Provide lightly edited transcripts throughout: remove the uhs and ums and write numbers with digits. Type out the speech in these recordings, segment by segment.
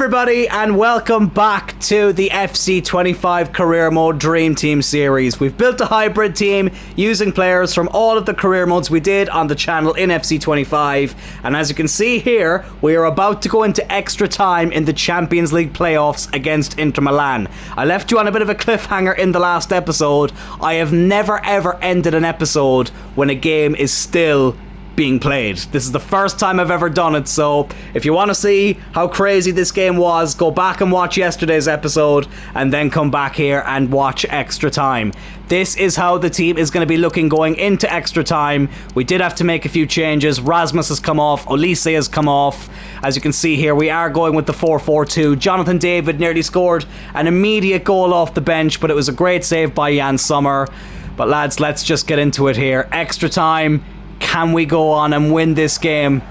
Everybody, and welcome back to the FC25 Career Mode Dream Team series. We've built a hybrid team using players from all of the career modes we did on the channel in FC25, and as you can see here, we are about to go into extra time in the Champions League playoffs against Inter Milan. I left you on a bit of a cliffhanger in the last episode. I have never ever ended an episode when a game is still being played. This is the first time I've ever done it, so if you want to see how crazy this game was, go back and watch yesterday's episode and then come back here and watch extra time. This is how the team is going to be looking going into extra time. We did have to make a few changes. Rasmus has come off, Olise has come off. As you can see here, we are going with the 4-4-2. Jonathan David nearly scored an immediate goal off the bench, but it was a great save by Jan Sommer. But lads, let's just get into it here. Extra time. Can we go on and win this game?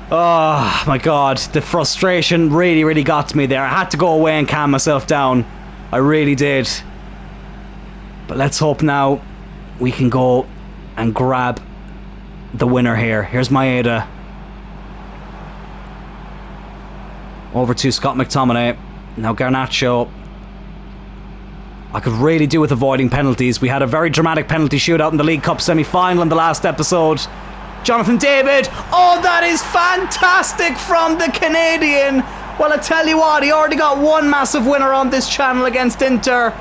Oh my god, the frustration really got to me there. I had to go away and calm myself down. I really did. But let's hope now we can go and grab the winner here. Here's Maeda. Over to Scott McTominay. Now Garnacho. I could really do with avoiding penalties. We had a very dramatic penalty shootout in the League Cup semi-final in the last episode. Jonathan David. Oh, that is fantastic from the Canadian. Well, I tell you what, he already got one massive winner on this channel against Inter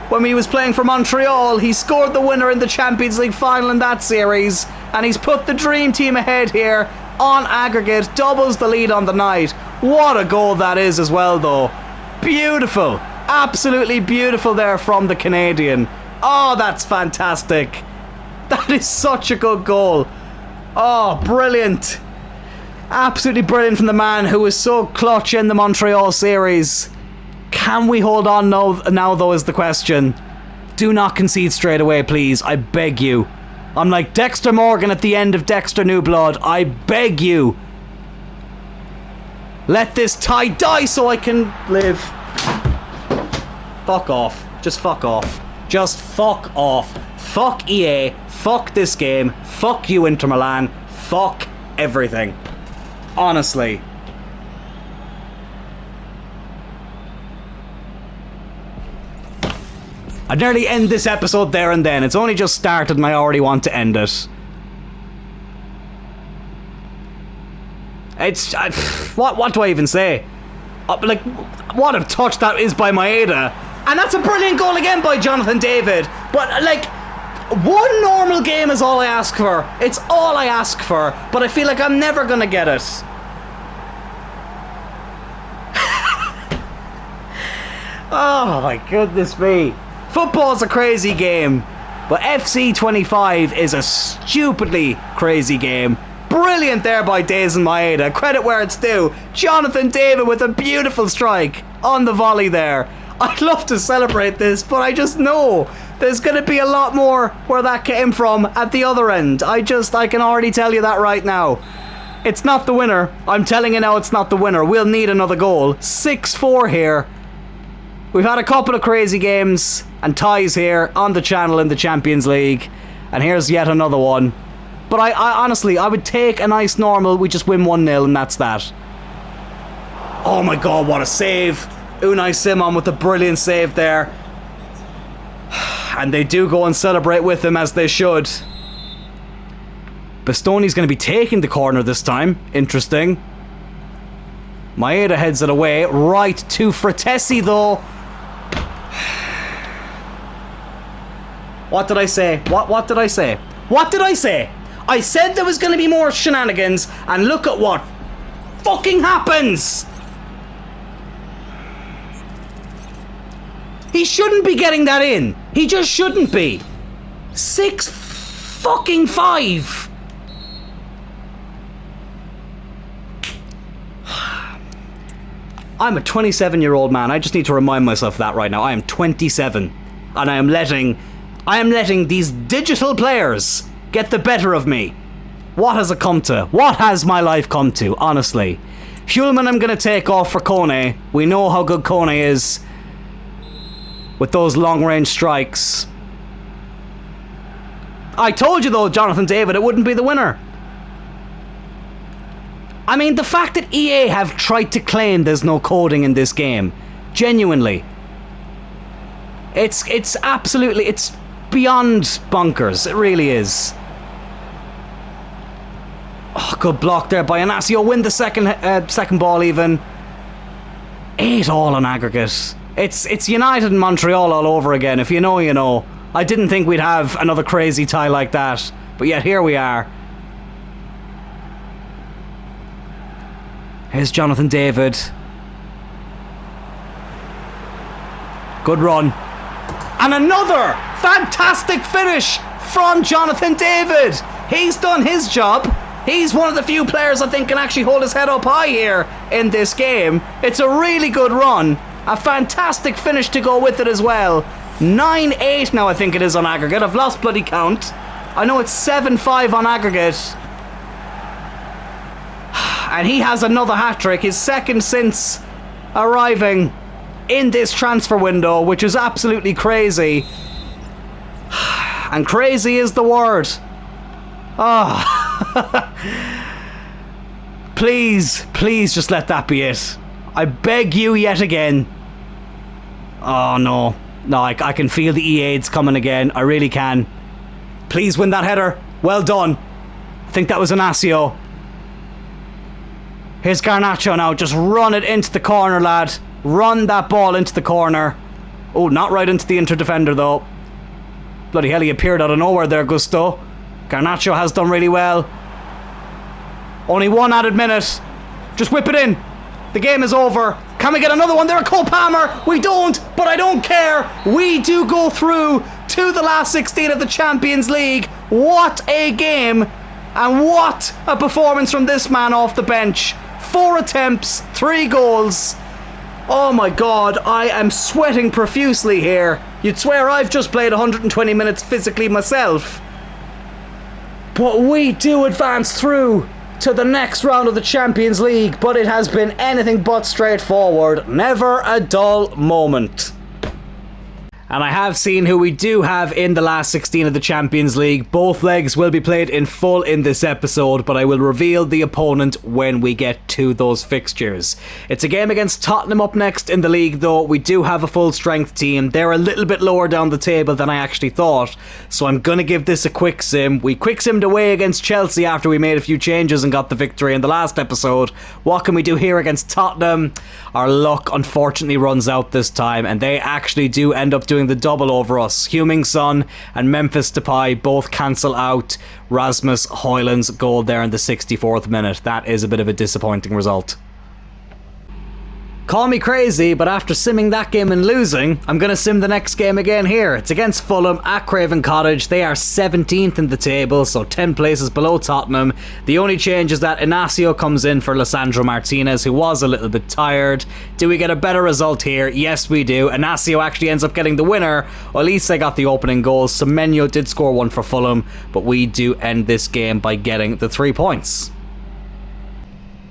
when he was playing for Montreal. He scored the winner in the Champions League final in that series, and he's put the dream team ahead here on aggregate. Doubles the lead on the night. What a goal that is as well, though. Beautiful. Absolutely beautiful there from the Canadian. Oh, that's fantastic. That is such a good goal. Oh, brilliant. Absolutely brilliant from the man who was so clutch in the Montreal series. Can we hold on now though is the question. Do not concede straight away, please. I beg you. I'm like Dexter Morgan at the end of Dexter New Blood. I beg you. Let this tie die so I can live. Fuck off. Just fuck off. Just fuck off. Fuck EA. Fuck this game. Fuck you, Inter Milan. Fuck everything. Honestly. I'd nearly end this episode there and then. It's only just started and I already want to end it. It's... what do I even say? Like, what a touch that is by Maeda. And that's a brilliant goal again by Jonathan David. But, like, one normal game is all I ask for. It's all I ask for. But I feel like I'm never going to get it. Oh, my goodness me. Football's a crazy game. But FC25 is a stupidly crazy game. Brilliant there by Dazen Maeda. Credit where it's due. Jonathan David with a beautiful strike on the volley there. I'd love to celebrate this, but I just know there's going to be a lot more where that came from at the other end. I can already tell you that right now. It's not the winner. I'm telling you now, it's not the winner. We'll need another goal. 6-4 here. We've had a couple of crazy games and ties here on the channel in the Champions League. And here's yet another one. But I honestly, I would take a nice normal, we just win 1-0 and that's that. Oh my god, what a save. Unai Simon with a brilliant save there. And they do go and celebrate with him as they should. Bastoni's going to be taking the corner this time. Interesting. Maeda heads it away. Right to Fratesi though. What did I say? What did I say? What did I say? I said there was going to be more shenanigans, and look at what fucking happens! He shouldn't be getting that in. He just shouldn't be. 6-5. I'm a 27-year-old man. I just need to remind myself of that right now. I am 27, and I am letting these digital players get the better of me. What has it come to? What has my life come to, honestly? Hulman I'm going to take off for Kone. We know how good Kone is with those long-range strikes. I told you though, Jonathan David, it wouldn't be the winner. I mean, the fact that EA have tried to claim there's no coding in this game, genuinely, it's absolutely, it's beyond bonkers. It really is. Oh, good block there by Inacio. Win the second ball even. 8 all on aggregate. It's United and Montreal all over again. If you know, you know. I didn't think we'd have another crazy tie like that, but yet here we are. Here's Jonathan David. Good run. And another fantastic finish from Jonathan David. He's done his job. He's one of the few players I think can actually hold his head up high here in this game. It's a really good run. A fantastic finish to go with it as well. 9-8 now I think it is on aggregate. I've lost bloody count. I know it's 7-5 on aggregate. And he has another hat-trick. His second since arriving in this transfer window, which is absolutely crazy. And crazy is the word. Oh. Please just let that be it. I beg you yet again. Oh no. No, I can feel the E8s coming again. I really can. Please win that header. Well done. I think that was Inacio. Here's Garnacho now. Just run it into the corner, lad. Run that ball into the corner. Oh, not right into the inter-defender though. Bloody hell, he appeared out of nowhere there, Gusto. Garnacho has done really well. Only 1 added minute. Just whip it in. The game is over. Can we get another one there? Cole Palmer. We don't, but I don't care. We do go through to the last 16 of the Champions League. What a game. And what a performance from this man off the bench. 4 attempts, 3 goals. Oh my god, I am sweating profusely here. You'd swear I've just played 120 minutes physically myself. But we do advance through to the next round of the Champions League, but it has been anything but straightforward. Never a dull moment. And I have seen who we do have in the last 16 of the Champions League. Both legs will be played in full in this episode, but I will reveal the opponent when we get to those fixtures. It's a game against Tottenham up next in the league though. We do have a full strength team. They're a little bit lower down the table than I actually thought, so I'm going to give this a quick sim. We quick simmed away against Chelsea after we made a few changes and got the victory in the last episode. What can we do here against Tottenham? Our luck unfortunately runs out this time, and they actually do end up doing the double over us. Heung-min Son and Memphis Depay both cancel out Rasmus Højlund's goal there in the 64th minute. That is a bit of a disappointing result. Call me crazy, but after simming that game and losing, I'm going to sim the next game again here. It's against Fulham at Craven Cottage. They are 17th in the table, so 10 places below Tottenham. The only change is that Inacio comes in for Lisandro Martinez, who was a little bit tired. Do we get a better result here? Yes, we do. Inacio actually ends up getting the winner. Olise got the opening goal. Semenyo did score one for Fulham, but we do end this game by getting the 3 points.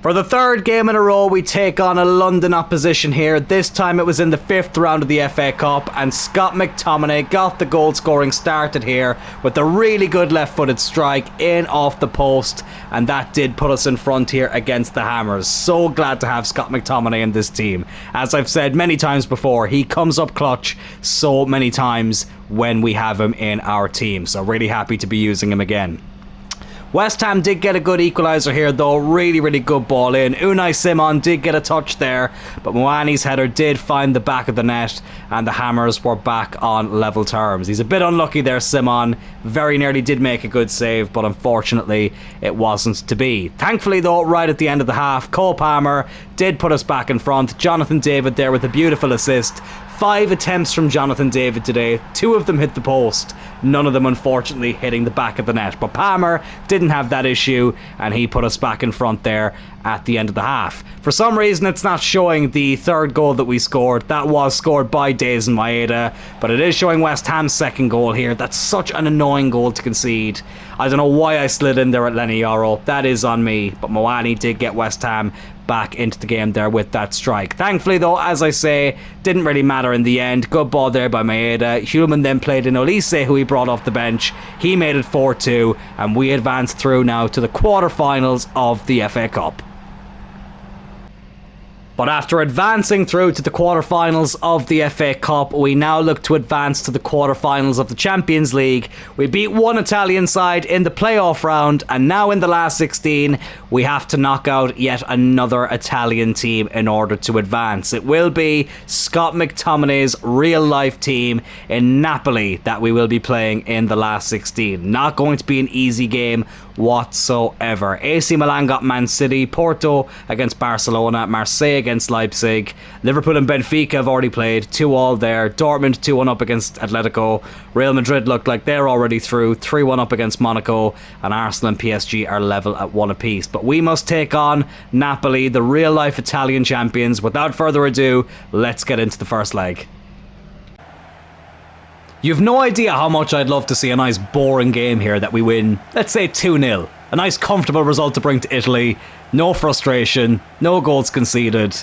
For the third game in a row, we take on a London opposition here. This time it was in the 5th round of the FA Cup, and Scott McTominay got the goal scoring started here with a really good left-footed strike in off the post, and that did put us in front here against the Hammers. So glad to have Scott McTominay in this team. As I've said many times before, he comes up clutch so many times when we have him in our team, so really happy to be using him again. West Ham did get a good equaliser here though, really good ball in. Unai Simon did get a touch there, but Moani's header did find the back of the net, and the Hammers were back on level terms. He's a bit unlucky there, Simon. Very nearly did make a good save, but unfortunately it wasn't to be. Thankfully though, right at the end of the half, Cole Palmer did put us back in front. Jonathan David there with a beautiful assist. 5 attempts from Jonathan David today. 2 of them hit the post. None of them unfortunately hitting the back of the net. But Palmer didn't have that issue, and he put us back in front there at the end of the half. For some reason it's not showing the third goal that we scored. That was scored by Dazen Maeda, but it is showing West Ham's second goal here. That's such an annoying goal to concede. I don't know why I slid in there at Lenny Yoro. That is on me, but Moani did get West Ham back into the game there with that strike. Thankfully though, as I say, didn't really matter in the end. Good ball there by Maeda. Heung-min then played in Olise, who he brought off the bench. He made it 4-2, and we advance through now to the quarterfinals of the FA Cup. But after advancing through to the quarterfinals of the FA Cup, we now look to advance to the quarterfinals of the Champions League. We beat one Italian side in the playoff round, and now in the last 16, we have to knock out yet another Italian team in order to advance. It will be Scott McTominay's real-life team in Napoli that we will be playing in the last 16. Not going to be an easy game whatsoever. AC Milan got Man City, Porto against Barcelona, Marseille against Leipzig, Liverpool and Benfica have already played, 2-2 there, Dortmund 2-1 up against Atletico, Real Madrid look like they're already through, 3-1 up against Monaco, and Arsenal and PSG are level at 1 apiece. But we must take on Napoli, the real life Italian champions. Without further ado, let's get into the first leg. You've no idea how much I'd love to see a nice boring game here that we win, let's say 2-0. A nice comfortable result to bring to Italy, no frustration, no goals conceded,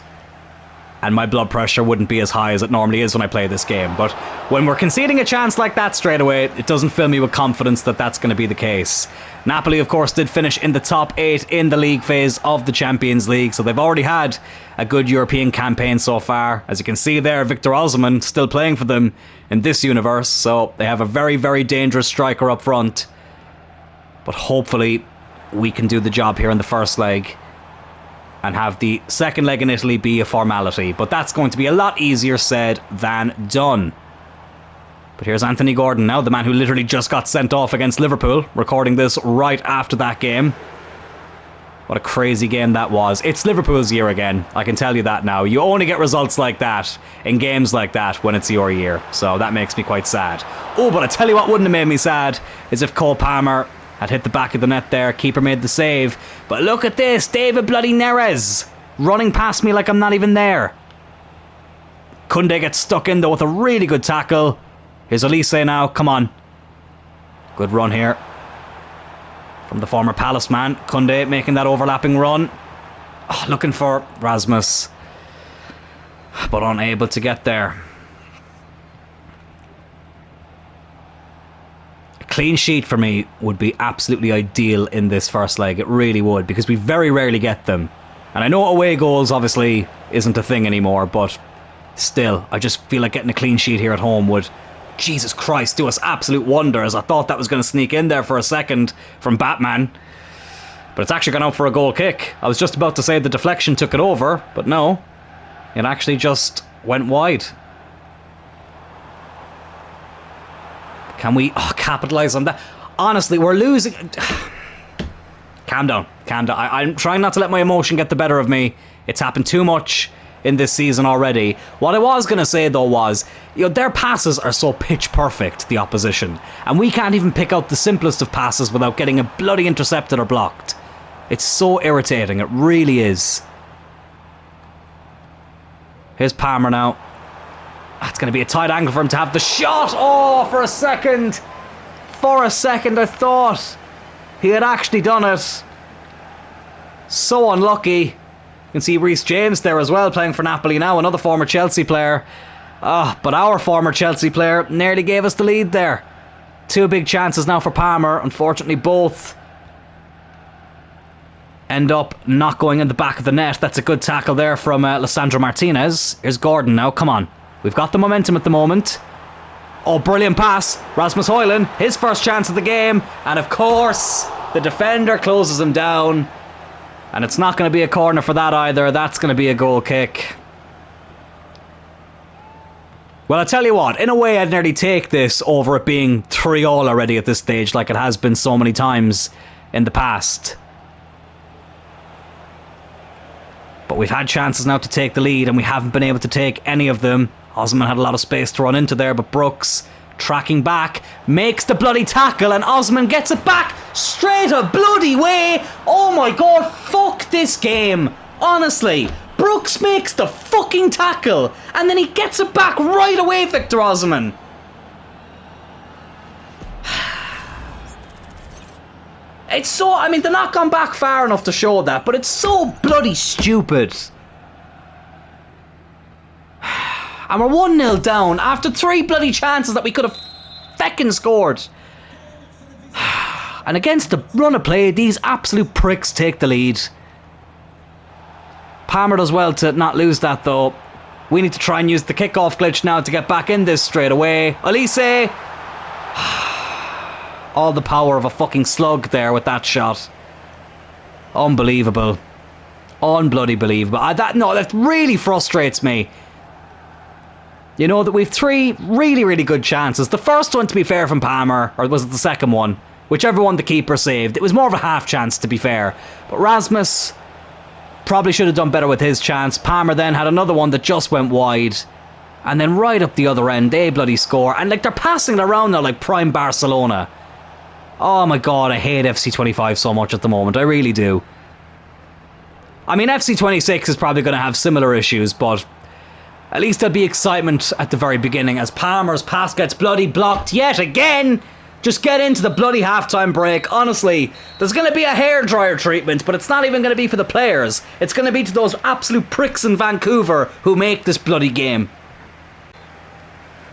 and my blood pressure wouldn't be as high as it normally is when I play this game. But when we're conceding a chance like that straight away, it doesn't fill me with confidence that that's going to be the case. Napoli, of course, did finish in the top 8 in the league phase of the Champions League, so they've already had a good European campaign so far. As you can see there, Victor Osimhen still playing for them in this universe, so they have a very, very dangerous striker up front. But hopefully we can do the job here in the first leg and have the second leg in Italy be a formality. But that's going to be a lot easier said than done. But here's Anthony Gordon now, the man who literally just got sent off against Liverpool, recording this right after that game. What a crazy game that was. It's Liverpool's year again, I can tell you that now. You only get results like that in games like that when it's your year. So that makes me quite sad. Oh, but I tell you what wouldn't have made me sad is if Cole Palmer had hit the back of the net there. Keeper made the save. But look at this, David bloody Neres running past me like I'm not even there. Koundé gets stuck in though with a really good tackle. Here's Elise now, come on. Good run here from the former Palace man. Koundé making that overlapping run. Oh, looking for Rasmus, but unable to get there. Clean sheet for me would be absolutely ideal in this first leg. It really would, because we very rarely get them. And I know away goals obviously isn't a thing anymore, but still, I just feel like getting a clean sheet here at home would, Jesus Christ, do us absolute wonders. I thought that was going to sneak in there for a second from Batman, but it's actually gone out for a goal kick. I was just about to say the deflection took it over, but no, it actually just went wide. Can we capitalise on that? Honestly, we're losing. Calm down, calm down. I'm trying not to let my emotion get the better of me. It's happened too much in this season already. What I was going to say though was, their passes are so pitch perfect, the opposition, and we can't even pick out the simplest of passes without getting a bloody intercepted or blocked. It's so irritating, it really is. Here's Palmer now. It's going to be a tight angle for him to have the shot. Oh, for a second I thought he had actually done it. So unlucky. You can see Reece James there as well, playing for Napoli now, another former Chelsea player. But our former Chelsea player nearly gave us the lead there. 2 big chances now for Palmer. Unfortunately, both end up not going in the back of the net. That's a good tackle there from Lisandro Martinez. Here's Gordon now, come on. We've got the momentum at the moment. Oh, brilliant pass. Rasmus Højlund, his first chance of the game. And of course, the defender closes him down. And it's not going to be a corner for that either. That's going to be a goal kick. Well, I tell you what, in a way I'd nearly take this over it being 3-3 already at this stage, like it has been so many times in the past. But we've had chances now to take the lead and we haven't been able to take any of them. Osimhen had a lot of space to run into there, but Brooks, tracking back, makes the bloody tackle and Osimhen gets it back straight a bloody way. Oh my god, fuck this game. Honestly, Brooks makes the fucking tackle and then he gets it back right away, Victor Osimhen. It's so, I mean, they're not gone back far enough to show that, but it's so bloody stupid. And we're 1-0 down after 3 bloody chances that we could have feckin' scored. And against the run of play, these absolute pricks take the lead. Palmer does well to not lose that though. We need to try and use the kickoff glitch now to get back in this straight away. Olise! All the power of a fucking slug there with that shot. Unbelievable. Unbloody believable. That really frustrates me. You know that we've 3 really, really good chances. The first one, to be fair, from Palmer, or was it the second one? Whichever one the keeper saved. It was more of a half chance, to be fair. But Rasmus probably should have done better with his chance. Palmer then had another one that just went wide. And then right up the other end, they bloody score. And like they're passing it around now like prime Barcelona. Oh my god, I hate FC25 so much at the moment. I really do. I mean, FC26 is probably going to have similar issues, but at least there'll be excitement at the very beginning as Palmer's pass gets bloody blocked yet again. Just get into the bloody halftime break. Honestly, there's going to be a hairdryer treatment, but it's not even going to be for the players. It's going to be to those absolute pricks in Vancouver who make this bloody game.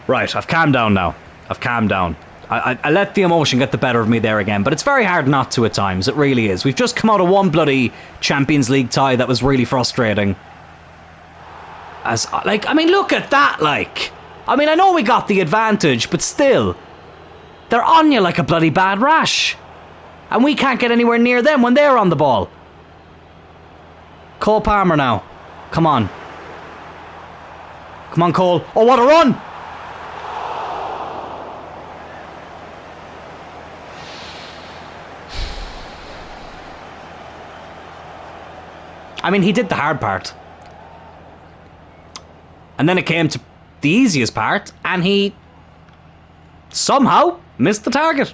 Right, I've calmed down now. I've calmed down. I let the emotion get the better of me there again, but it's very hard not to at times. It really is. We've just come out of one bloody Champions League tie that was really frustrating. I mean, look at that, like. I mean, I know we got the advantage, but still. They're on you like a bloody bad rash. And we can't get anywhere near them when they're on the ball. Cole Palmer now. Come on. Come on, Cole. Oh, what a run! I mean, he did the hard part. And then it came to the easiest part, and he somehow missed the target.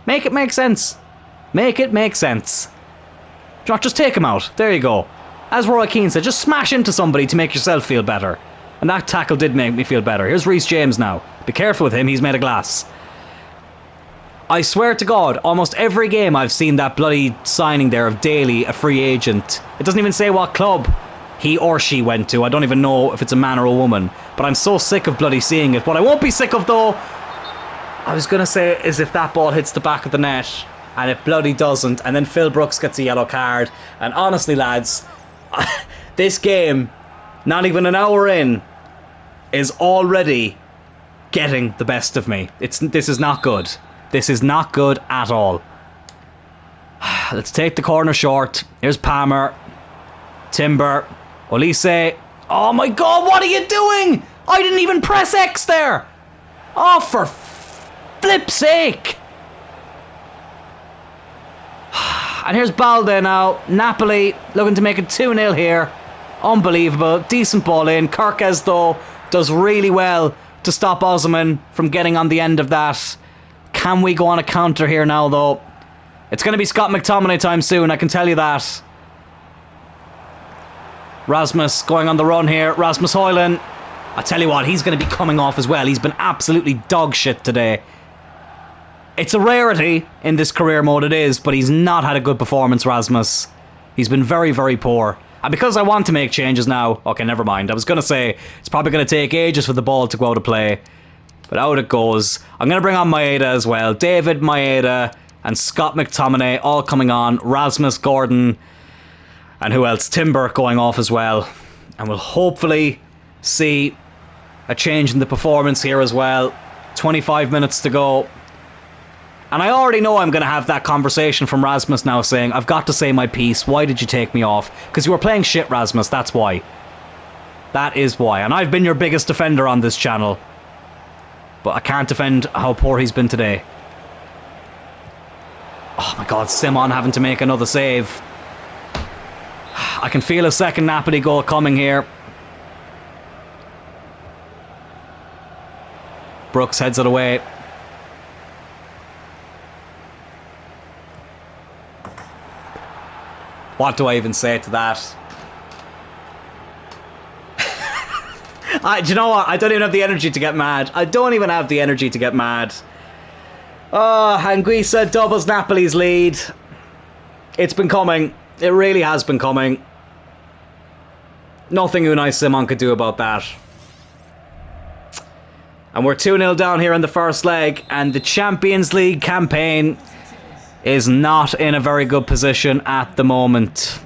Make it make sense. Make it make sense. Just take him out. There you go. As Roy Keane said, just smash into somebody to make yourself feel better. And that tackle did make me feel better. Here's Reece James now. Be careful with him, he's made of glass. I swear to God, almost every game I've seen that bloody signing there of Daly, a free agent. It doesn't even say what club he or she went to. I don't even know if it's a man or a woman. But I'm so sick of bloody seeing it. What I won't be sick of though, I was going to say, is if that ball hits the back of the net. And it bloody doesn't. And then Phil Brooks gets a yellow card. And honestly, lads, this game, not even an hour in, is already getting the best of me. This is not good. This is not good at all. Let's take the corner short. Here's Palmer. Timber. Olise. Oh my god, what are you doing? I didn't even press X there. Oh, for flip's sake. And here's Balde now. Napoli looking to make it 2-0 here. Unbelievable. Decent ball in. Kirkes, though, does really well to stop Osman from getting on the end of that. Can we go on a counter here now, though? It's going to be Scott McTominay time soon, I can tell you that. Rasmus going on the run here. Rasmus Højlund. I tell you what, he's going to be coming off as well. He's been absolutely dog shit today. It's a rarity in this career mode, it is, but he's not had a good performance, Rasmus. He's been very, very poor. And because I want to make changes now... Okay, never mind. I was going to say, it's probably going to take ages for the ball to go out of play. But out it goes. I'm going to bring on Maeda as well. David, Maeda, and Scott McTominay all coming on. Rasmus, Gordon, and who else? Timber going off as well. And we'll hopefully see a change in the performance here as well. 25 minutes to go. And I already know I'm going to have that conversation from Rasmus now saying, I've got to say my piece. Why did you take me off? Because you were playing shit, Rasmus. That's why. That is why. And I've been your biggest defender on this channel. But I can't defend how poor he's been today. Oh my god, Simon having to make another save. I can feel a second Napoli goal coming here. Brooks heads it away. What do I even say to that? Do you know what? I don't even have the energy to get mad. I don't even have the energy to get mad. Oh, Anguissa doubles Napoli's lead. It's been coming. It really has been coming. Nothing Unai Simon could do about that. And we're 2-0 down here in the first leg. And the Champions League campaign is not in a very good position at the moment.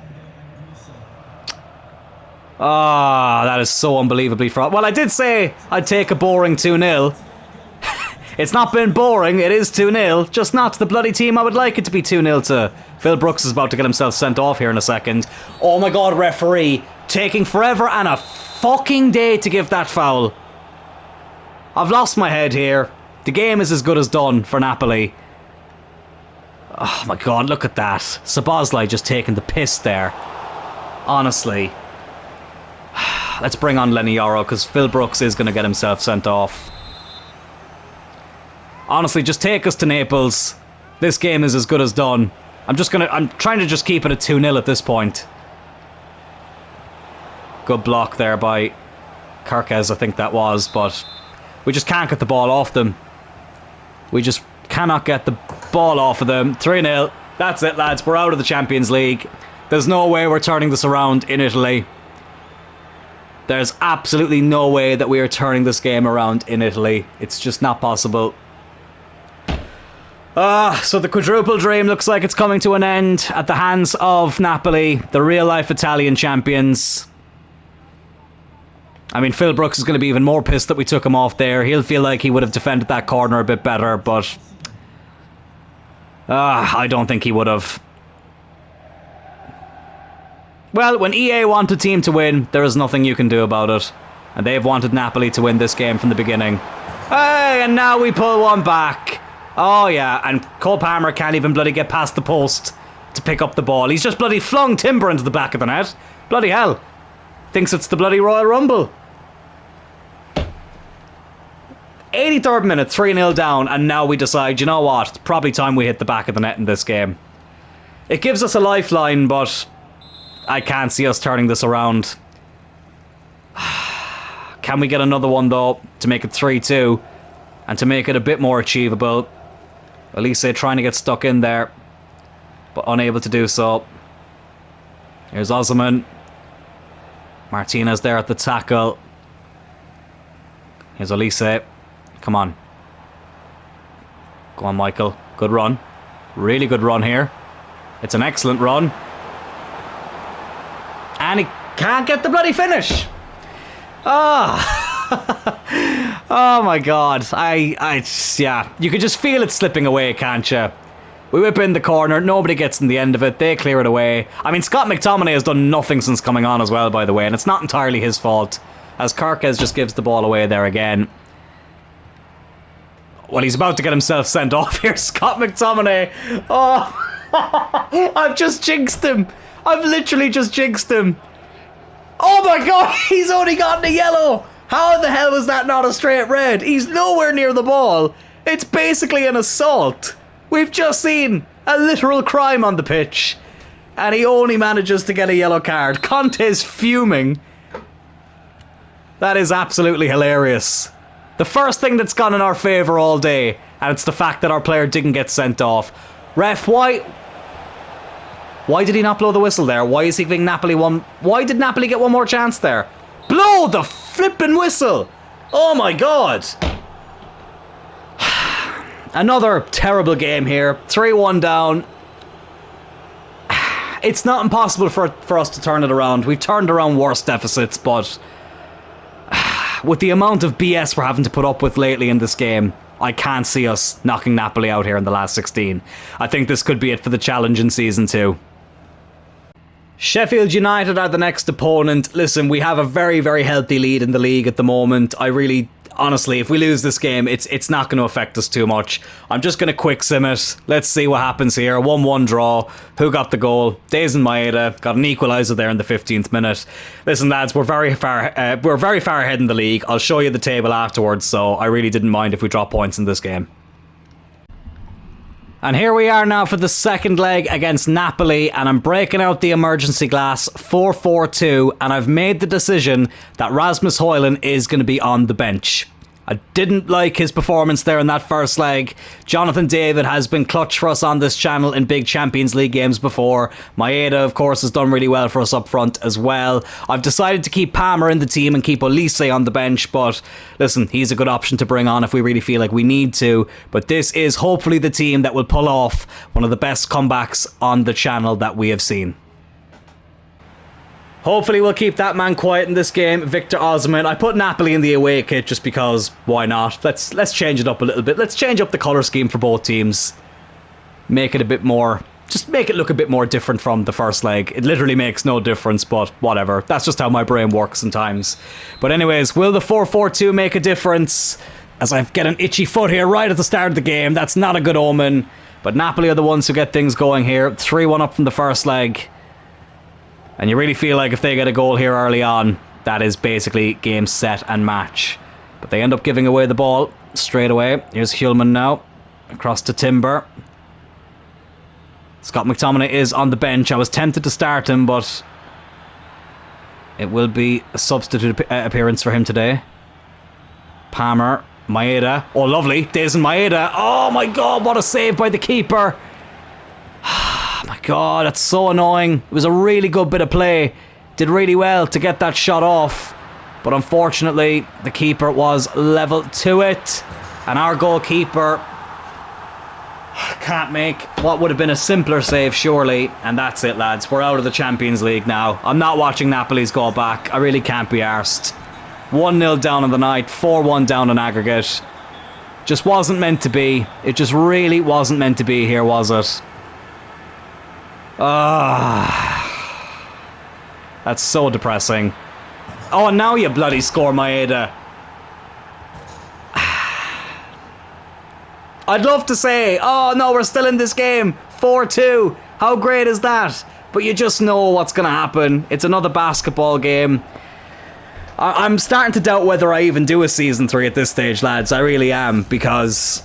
Ah, that is so unbelievably fraught. Well, I did say I'd take a boring 2-0. It's not been boring, it is 2-0, just not the bloody team I would like it to be 2-0 to. Phil Brooks is about to get himself sent off here in a second. Oh my god, referee, taking forever and a fucking day to give that foul. I've lost my head here. The game is as good as done for Napoli. Oh my god, look at that. Szoboszlai just taking the piss there. Honestly. Let's bring on Leny Yoro, because Phil Brooks is going to get himself sent off. Honestly, just take us to Naples. This game is as good as done. I'm trying to just keep it at 2-0 at this point. Good block there by Kerkez, I think that was, but we just can't get the ball off them. We just cannot get the ball off of them. 3-0. That's it, lads. We're out of the Champions League. There's no way we're turning this around in Italy. There's absolutely no way that we are this game around in Italy. It's just not possible. So the quadruple dream looks like it's coming to an end at the hands of Napoli, the real-life Italian champions. I mean, Phil Brooks is going to be even more pissed that we took him off there. He'll feel like he would have defended that corner a bit better, but I don't think he would have. Well, when EA want a team to win, there is nothing you can do about it. And they've wanted Napoli to win this game from the beginning. Hey, and now we pull one back. Oh yeah, and Cole Palmer can't even bloody get past the post to pick up the ball. He's just bloody flung Timber into the back of the net. Bloody hell. Thinks it's the bloody Royal Rumble. 83rd minute, 3-0 down, and now we decide, you know what, it's probably time we hit the back of the net in this game. It gives us a lifeline, but I can't see us turning this around. Can we get another one, though, to make it 3-2, and to make it a bit more achievable? Elise trying to get stuck in there, but unable to do so. Here's Osimhen. Martinez there at the tackle. Here's Elise. Come on. Go on, Michael. Good run. Really good run here. It's an excellent run. And he can't get the bloody finish. Oh my god. Yeah. You could just feel it slipping away, can't you? We whip in the corner, nobody gets in the end of it, they clear it away. I mean, Scott McTominay has done nothing since coming on as well, by the way, and it's not entirely his fault, as Kerkez just gives the ball away there again. Well, he's about to get himself sent off here, Scott McTominay. Oh, I've just jinxed him. I've literally just jinxed him. Oh my god, he's only gotten a yellow. How the hell was that not a straight red? He's nowhere near the ball. It's basically an assault. We've just seen a literal crime on the pitch, and he only manages to get a yellow card. Conte's fuming. That is absolutely hilarious. The first thing that's gone in our favour all day, and it's the fact that our player didn't get sent off. Ref, why did he not blow the whistle there? Why is he giving Napoli one? Why did Napoli get one more chance there? Blow the flippin' whistle! Oh my god! Another terrible game here. 3-1 down. It's not impossible for us to turn it around. We've turned around worse deficits, but with the amount of BS we're having to put up with lately in this game, I can't see us knocking Napoli out here in the last 16. I think this could be it for the challenge in Season 2. Sheffield United are the next opponent. Listen, we have a very, very healthy lead in the league at the moment. Honestly, if we lose this game, it's not going to affect us too much. I'm just going to quick sim it. Let's see what happens here. 1-1 draw. Who got the goal? Dazen Maeda got an equaliser there in the 15th minute. Listen, lads, we're very far ahead in the league. I'll show you the table afterwards, so I really didn't mind if we drop points in this game. And here we are now for the second leg against Napoli, and I'm breaking out the emergency glass 4-4-2, and I've made the decision that Rasmus Højlund is going to be on the bench. I didn't like his performance there in that first leg. Jonathan David has been clutch for us on this channel in big Champions League games before. Maeda, of course, has done really well for us up front as well. I've decided to keep Palmer in the team and keep Olise on the bench, but listen, he's a good option to bring on if we really feel like we need to. But this is hopefully the team that will pull off one of the best comebacks on the channel that we have seen. Hopefully we'll keep that man quiet in this game, Victor Osimhen. I put Napoli in the away kit just because, why not? Let's change it up a little bit. Let's change up the colour scheme for both teams. Make it a bit more... Just make it look a bit more different from the first leg. It literally makes no difference, but whatever. That's just how my brain works sometimes. But anyways, will the 4-4-2 make a difference? As I get an itchy foot here right at the start of the game. That's not a good omen. But Napoli are the ones who get things going here. 3-1 up from the first leg. And you really feel like if they get a goal here early on, that is basically game, set and match. But they end up giving away the ball straight away. Here's Hjulman now. Across to Timber. Scott McTominay is on the bench. I was tempted to start him, but it will be a substitute appearance for him today. Palmer. Maeda. Oh, lovely. Dazen Maeda. Oh my god, what a save by the keeper. My god, that's so annoying. It was a really good bit of play. Did really well to get that shot off. But unfortunately, the keeper was level to it. And our goalkeeper can't make what would have been a simpler save, surely. And that's it, lads. We're out of the Champions League now. I'm not watching Napoli's goal back. I really can't be arsed. 1-0 down on the night. 4-1 down in aggregate. Just wasn't meant to be. It just really wasn't meant to be here, was it? That's so depressing. Oh, and now you bloody score, Maeda. I'd love to say, oh no, we're still in this game. 4-2. How great is that? But you just know what's going to happen. It's another basketball game. I'm starting to doubt whether I even do a Season 3 at this stage, lads. I really am, because...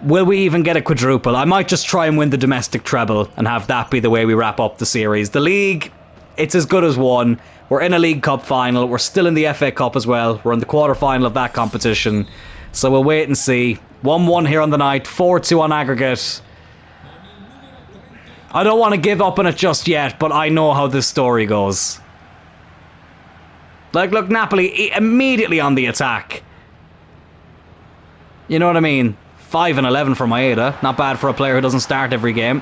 Will we even get a quadruple? I might just try and win the domestic treble and have that be the way we wrap up the series. The league, it's as good as won. We're in a League Cup final. We're still in the FA Cup as well. We're in the quarter-final of that competition. So we'll wait and see. 1-1 here on the night. 4-2 on aggregate. I don't want to give up on it just yet, but I know how this story goes. Like, look, Napoli immediately on the attack. You know what I mean? 5 and 11 for Maeda. Not bad for a player who doesn't start every game.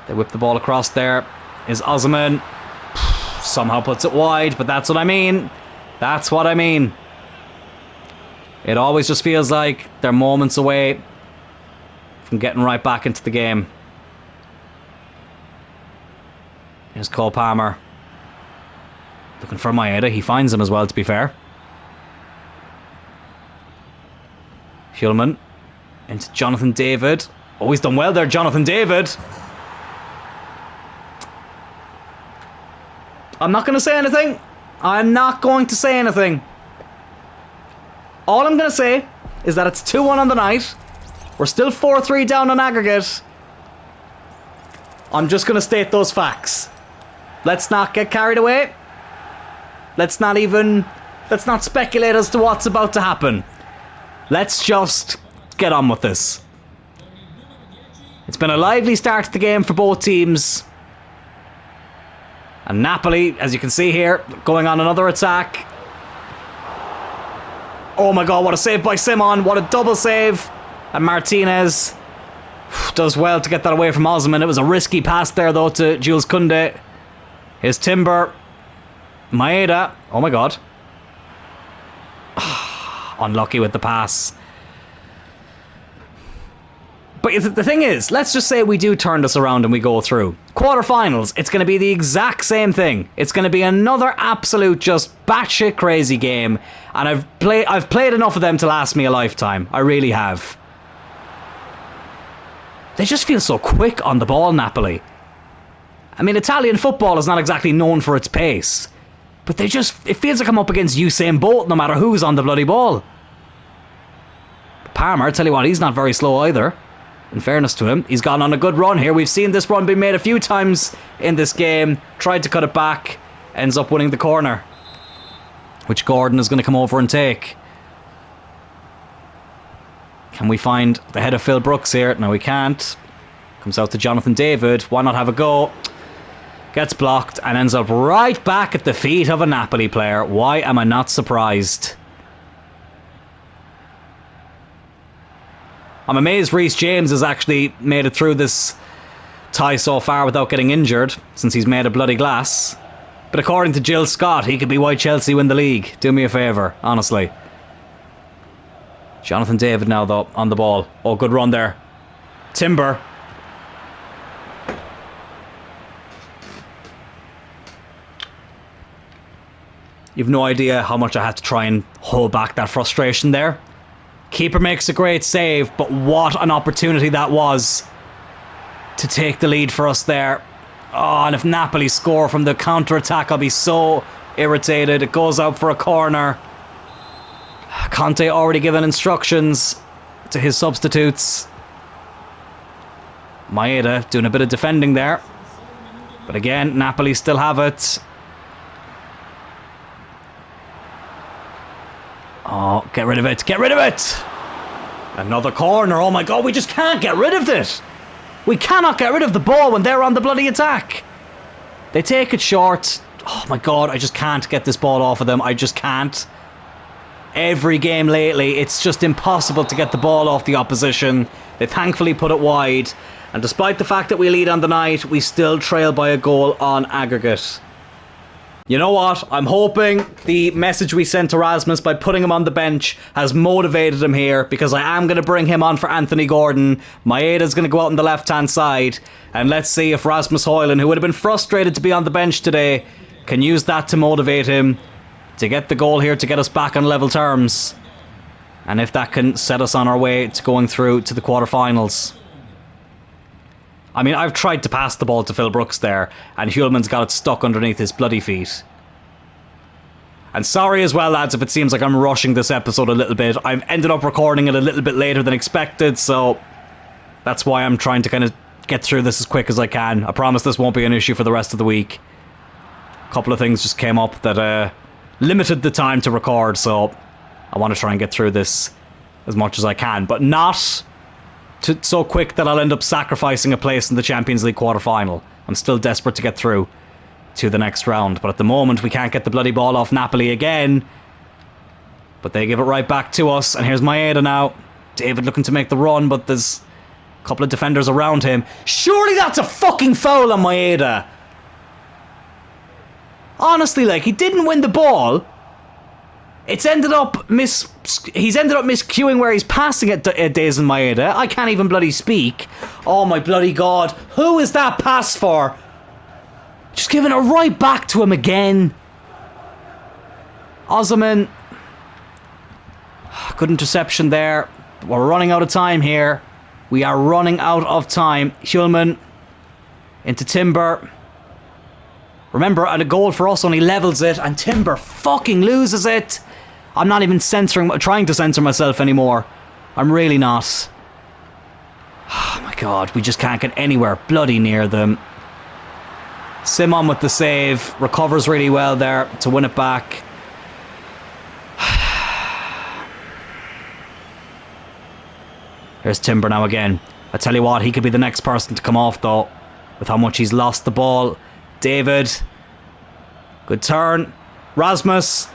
They whip the ball across there. Is Osimhen. Somehow puts it wide, but that's what I mean. That's what I mean. It always just feels like they're moments away from getting right back into the game. Here's Cole Palmer. Looking for Maeda. He finds him as well, to be fair. Hjulman into Jonathan David. Oh, he's done well there, Jonathan David. I'm not going to say anything. I'm not going to say anything. All I'm going to say is that it's 2-1 on the night. We're still 4-3 down on aggregate. I'm just going to state those facts. Let's not get carried away. Let's not speculate as to what's about to happen. Let's just get on with this. It's been a lively start to the game for both teams. And Napoli, as you can see here, going on another attack. Oh my god, what a save by Simon. What a double save. And Martinez does well to get that away from Osimhen. It was a risky pass there, though, to Jules Koundé. Here's Timber. Maeda. Oh my god. Unlucky with the pass. But the thing is, let's just say we do turn this around and we go through. Quarterfinals, it's going to be the exact same thing. It's going to be another absolute just batshit crazy game. And I've played enough of them to last me a lifetime. I really have. They just feel so quick on the ball, Napoli. I mean, Italian football is not exactly known for its pace. But it feels like I'm up against Usain Bolt no matter who's on the bloody ball. Palmer, I tell you what, he's not very slow either. In fairness to him, he's gone on a good run here. We've seen this run being made a few times in this game. Tried to cut it back, ends up winning the corner, which Gordon is going to come over and take. Can we find the head of Phil Brooks here? No, we can't. Comes out to Jonathan David. Why not have a go? Gets blocked and ends up right back at the feet of a Napoli player. Why am I not surprised? I'm amazed Reece James has actually made it through this tie so far without getting injured, since he's made of bloody glass. But according to Jill Scott, he could be why Chelsea win the league. Do me a favour, honestly. Jonathan David now, though, on the ball. Oh, good run there. Timber. You've no idea how much I had to try and hold back that frustration there. Keeper makes a great save, but what an opportunity that was to take the lead for us there. Oh, and if Napoli score from the counter-attack, I'll be so irritated. It goes out for a corner. Conte already given instructions to his substitutes. Maeda doing a bit of defending there. But again, Napoli still have it. Oh, get rid of it. Get rid of it! Another corner. Oh my god, we just can't get rid of it. We cannot get rid of the ball when they're on the bloody attack. They take it short. Oh my god, I just can't get this ball off of them. I just can't. Every game lately, it's just impossible to get the ball off the opposition. They thankfully put it wide. And despite the fact that we lead on the night, we still trail by a goal on aggregate. You know what? I'm hoping the message we sent to Rasmus by putting him on the bench has motivated him here, because I am going to bring him on for Anthony Gordon. Maeda's going to go out on the left-hand side. And let's see if Rasmus Højlund, who would have been frustrated to be on the bench today, can use that to motivate him to get the goal here, to get us back on level terms. And if that can set us on our way to going through to the quarterfinals. I mean, I've tried to pass the ball to Phil Brooks there, and Hjulmand's got it stuck underneath his bloody feet. And sorry as well, lads, if it seems like I'm rushing this episode a little bit. I've ended up recording it a little bit later than expected, so that's why I'm trying to kind of get through this as quick as I can. I promise this won't be an issue for the rest of the week. A couple of things just came up that limited the time to record, so I want to try and get through this as much as I can, but not so quick that I'll end up sacrificing a place in the Champions League quarter-final. I'm still desperate to get through to the next round, but at the moment we can't get the bloody ball off Napoli again. But they give it right back to us, and here's Maeda now. David looking to make the run, but there's a couple of defenders around him. Surely that's a fucking foul on Maeda. Honestly, like, he didn't win the ball. He's ended up miscuing where he's passing it, Dazen Maeda. I can't even bloody speak. Oh my bloody god. Who is that pass for? Just giving it right back to him again. Osimhen. Good interception there. We're running out of time here. We are running out of time. Hjulmand into Timber. Remember, and a goal for us only levels it, and Timber fucking loses it. I'm not even trying to censor myself anymore. I'm really not. Oh my god, we just can't get anywhere bloody near them. Simon with the save, recovers really well there to win it back. Here's Timber now again. I tell you what, he could be the next person to come off though, with how much he's lost the ball. David. Good turn. Rasmus.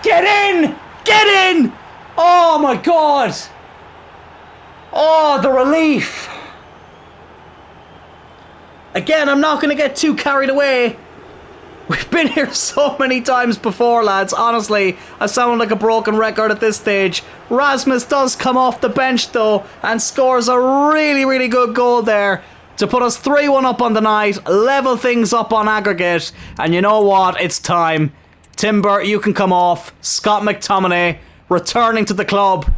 Get in! Get in! Oh my god! Oh, the relief! Again, I'm not going to get too carried away. We've been here so many times before, lads. Honestly, I sound like a broken record at this stage. Rasmus does come off the bench, though, and scores a really, really good goal there to put us 3-1 up on the night, level things up on aggregate. And you know what? It's time. Timber, you can come off. Scott McTominay returning to the club,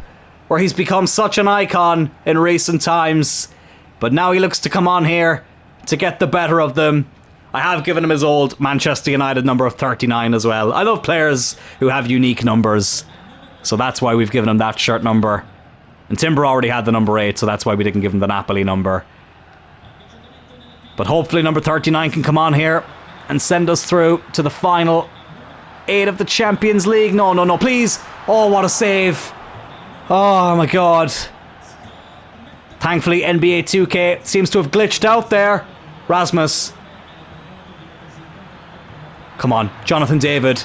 where he's become such an icon in recent times. But now he looks to come on here to get the better of them. I have given him his old Manchester United number of 39 as well. I love players who have unique numbers, so that's why we've given him that shirt number. And Timber already had the number 8, so that's why we didn't give him the Napoli number. But hopefully number 39 can come on here and send us through to the final 8 of the Champions League. No, please. Oh, what a save. Oh my god. Thankfully NBA 2K seems to have glitched out there. Rasmus. Come on, Jonathan David.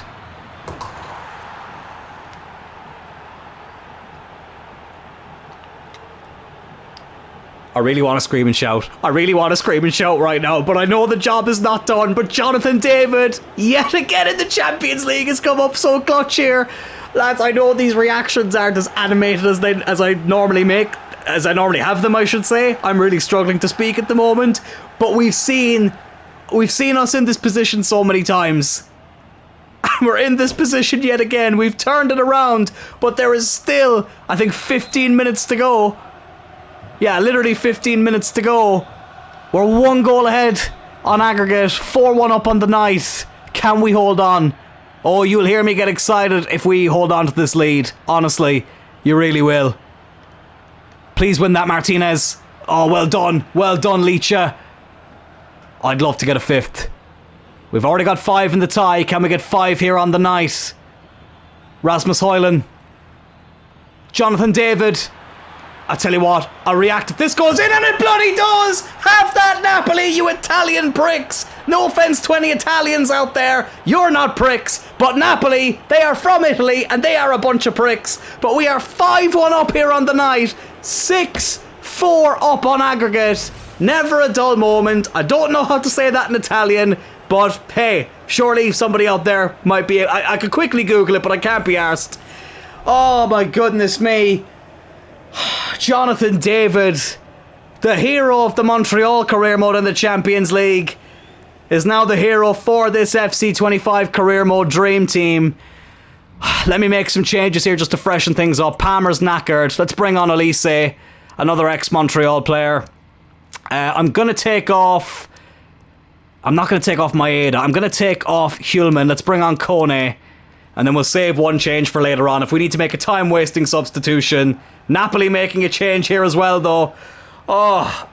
I really want to scream and shout. I really want to scream and shout right now, but I know the job is not done. But Jonathan David, yet again in the Champions League, has come up so clutch here. Lads, I know these reactions aren't as animated as I normally have them, I should say. I'm really struggling to speak at the moment, but we've seen us in this position so many times. We're in this position yet again. We've turned it around, but there is still, I think, 15 minutes to go. Yeah, literally 15 minutes to go. We're 1 goal ahead on aggregate, 4-1 up on the night. Can we hold on? Oh, you'll hear me get excited if we hold on to this lead. Honestly, you really will. Please win that, Martinez. Oh, well done. Well done, Licha. I'd love to get a 5th. We've already got 5 in the tie. Can we get 5 here on the night? Rasmus Højlund. Jonathan David. I tell you what, I'll react if this goes in, and it bloody does! Have that, Napoli, you Italian pricks! No offence to any Italians out there, you're not pricks, but Napoli, they are from Italy, and they are a bunch of pricks. But we are 5-1 up here on the night, 6-4 up on aggregate. Never a dull moment. I don't know how to say that in Italian, but hey, surely somebody out there might be... I could quickly Google it, but I can't be arsed. Oh my goodness me. Jonathan David, the hero of the Montreal career mode in the Champions League, is now the hero for this FC25 career mode dream team. Let me make some changes here just to freshen things up. Palmer's knackered. Let's bring on Elise, another ex-Montreal player. I'm going to take off... I'm not going to take off Maeda. I'm going to take off Hjulman. Let's bring on Kone. And then we'll save one change for later on if we need to make a time-wasting substitution. Napoli making a change here as well, though. Oh,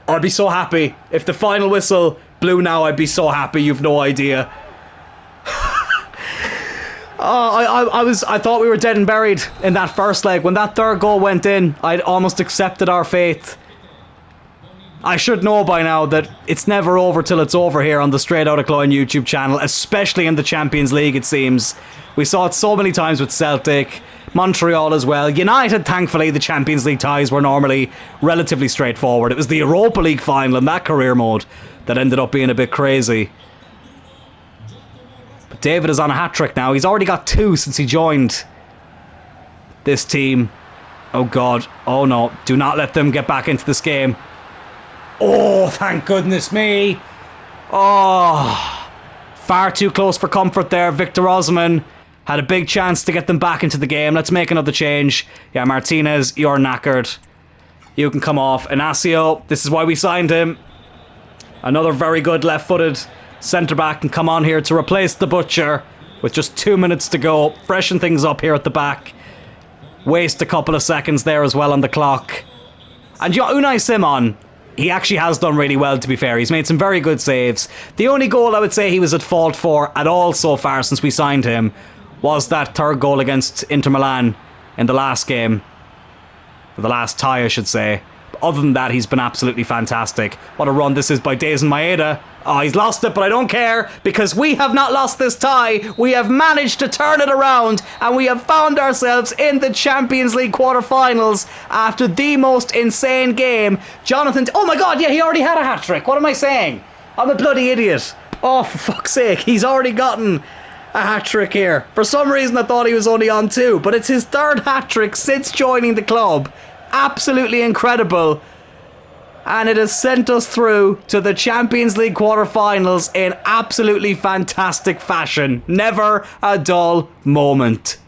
I'd be so happy. If the final whistle blew now, I'd be so happy. You've no idea. I thought we were dead and buried in that first leg. When that third goal went in, I'd almost accepted our fate. I should know by now that it's never over till it's over here on the Straight Outta Cloyne YouTube channel, especially in the Champions League, it seems. We saw it so many times with Celtic, Montreal as well. United, thankfully, the Champions League ties were normally relatively straightforward. It was the Europa League final in that career mode that ended up being a bit crazy. But David is on a hat-trick now. He's already got 2 since he joined this team. Oh God. Oh no. Do not let them get back into this game. Oh, thank goodness me. Oh, far too close for comfort there. Victor Osimhen had a big chance to get them back into the game. Let's make another change. Yeah, Martinez, you're knackered. You can come off. Inacio, this is why we signed him. Another very good left-footed centre-back can come on here to replace the Butcher with just 2 minutes to go. Freshen things up here at the back. Waste a couple of seconds there as well on the clock. And Unai Simon, he actually has done really well, to be fair. He's made some very good saves. The only goal I would say he was at fault for at all so far since we signed him was that third goal against Inter Milan in the last game. The last tie, I should say. But other than that, he's been absolutely fantastic. What a run this is by Dazen Maeda. Oh, he's lost it, but I don't care, because we have not lost this tie. We have managed to turn it around, and we have found ourselves in the Champions League quarterfinals after the most insane game. Jonathan... Oh my God, yeah, he already had a hat-trick. What am I saying? I'm a bloody idiot. Oh, for fuck's sake, he's already gotten a hat-trick here. For some reason, I thought he was only on 2, but it's his 3rd hat-trick since joining the club. Absolutely incredible. And it has sent us through to the Champions League quarterfinals in absolutely fantastic fashion. Never a dull moment.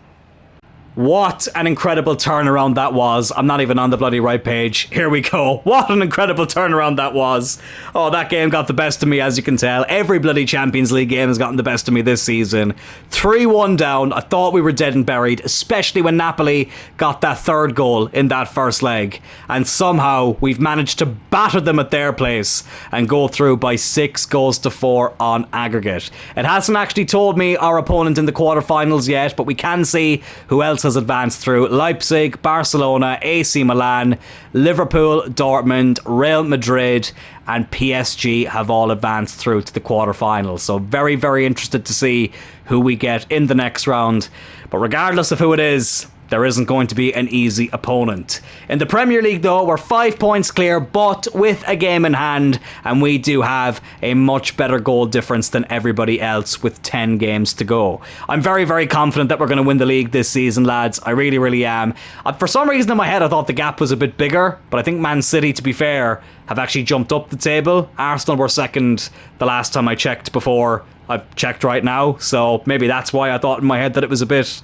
What an incredible turnaround that was. I'm not even on the bloody right page. Here we go. What an incredible turnaround that was. Oh, that game got the best of me, as you can tell. Every bloody Champions League game has gotten the best of me this season. 3-1 down. I thought we were dead and buried, especially when Napoli got that 3rd goal in that first leg. And somehow we've managed to batter them at their place and go through by 6-4 on aggregate. It hasn't actually told me our opponent in the quarterfinals yet, but we can see who else has advanced through. Leipzig, Barcelona, AC Milan, Liverpool, Dortmund, Real Madrid and PSG have all advanced through to the quarterfinals. So very, very interested to see who we get in the next round. But regardless of who it is, there isn't going to be an easy opponent. In the Premier League though, we're 5 points clear, but with a game in hand, and we do have a much better goal difference than everybody else with 10 games to go. I'm very, very confident that we're going to win the league this season, lads. I really, really am. For some reason in my head I thought the gap was a bit bigger, but I think Man City, to be fair, have actually jumped up the table. Arsenal were second the last time I checked before I've checked right now, so maybe that's why I thought in my head that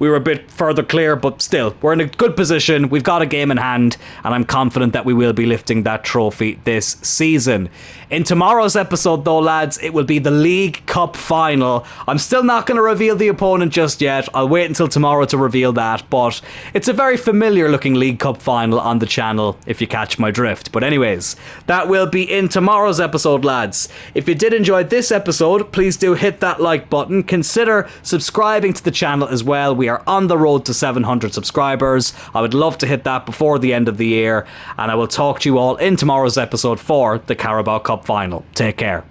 we were a bit further clear, but still, we're in a good position. We've got a game in hand, and I'm confident that we will be lifting that trophy this season. In tomorrow's episode, though, lads, it will be the League Cup final. I'm still not going to reveal the opponent just yet. I'll wait until tomorrow to reveal that, but it's a very familiar-looking League Cup final on the channel, if you catch my drift. But anyways, that will be in tomorrow's episode, lads. If you did enjoy this episode, please do hit that like button. Consider subscribing to the channel as well. We are on the road to 700 subscribers. I would love to hit that before the end of the year, and I will talk to you all in tomorrow's episode for the Carabao Cup final. Take care.